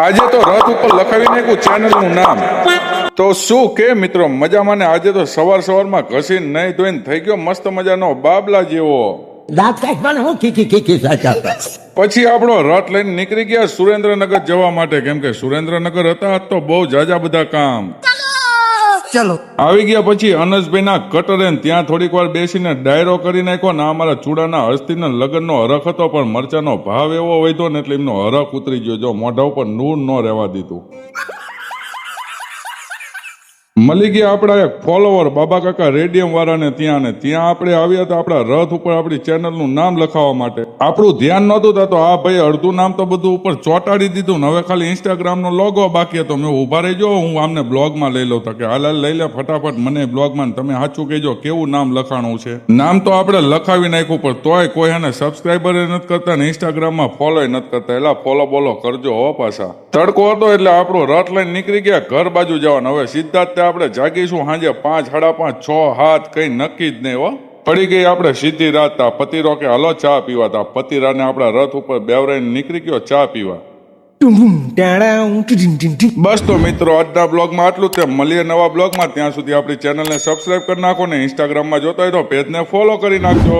આજે તો રથ ઉપર લખાવી નાખ્યું ચેનલનું નામ. તો શું કે મિત્રો મજામાં ને? આજે તો સવારમાં ઘસીને નહીં ધોઈને થઈ ગયો મસ્ત મજાનો બાબલા જેવો. દાંત કાઢવાના હું ખીખી સાચા. પછી આપણો રથ લઈને નીકળી ગયા સુરેન્દ્રનગર જવા માટે, કેમ કે સુરેન્દ્રનગર હતા તો બહુ જાજા બધા કામ. ચલો આવી ગયા પછી અનસભાઈના કટરે ત્યાં થોડીક વાર બેસીને ડાયરો કરી નાખ્યો ને અમારા ચૂડાના હસ્તીના લગ્નનો હરખ હતો, પણ મરચાનો ભાવ એવો વધ્યો ને એટલે એમનો હરખ ઉતરી ગયો. જો મોઢા ઉપર નૂર ન રહેવા દીધું. મળી ગયા આપણા એક ફોલોવર બાબા કાકા રેડિયમ વાળાને ત્યાં આપણે આવ્યા હતા આપણા રથ ઉપર આપણી ચેનલનું નામ લખાવવા માટે. આપણું ધ્યાન નહોતું થતું, આ ભાઈ અડધું નામ તો બધું ઉપર ચોંટાડી દીધું ને હવે ખાલી ઇન્સ્ટાગ્રામનો લોગો બાકી હતો. મેં ઉભા રહેજો, હું આમને બ્લોગમાં લઈ લઉં. કે હાલ લઈ લે ફટાફટ મને બ્લોગમાં, તમે સાચું કહેજો કેવું નામ લખાણું છે. નામ તો આપણે લખાવી નાખ્યું, પણ તોય કોઈ એને સબસ્ક્રાઈબર નથી કરતા ને ઇન્સ્ટાગ્રામમાં ફોલો નથી કરતા. એટલે ફોલો બોલો કરજો હો પાછા. તડકો હતો એટલે આપણો રથ લઈને નીકળી ગયા ઘર બાજુ જવાનું. હવે સીધા જ આપણે જાગીશું સાંજે 5, 5:30, 6, 7 કઈ નક્કી જ નહીં હો. પડી ગઈ આપણે સીધી રાત. પતિરો કે હલો ચા પીવા. તા પતિરાને આપણા રથ ઉપર બેવરાઈને નીકળી ગયો ચા પીવા. બસ તો મિત્રો આજના બ્લોગમાં આટલું જ. મળીએ નવા બ્લોગમાં. ત્યાં સુધી આપણી ચેનલને સબસ્ક્રાઈબ કરી નાખો ને ઇન્સ્ટાગ્રામમાં જોતા હોય તો પેજને ફોલો કરી નાખજો.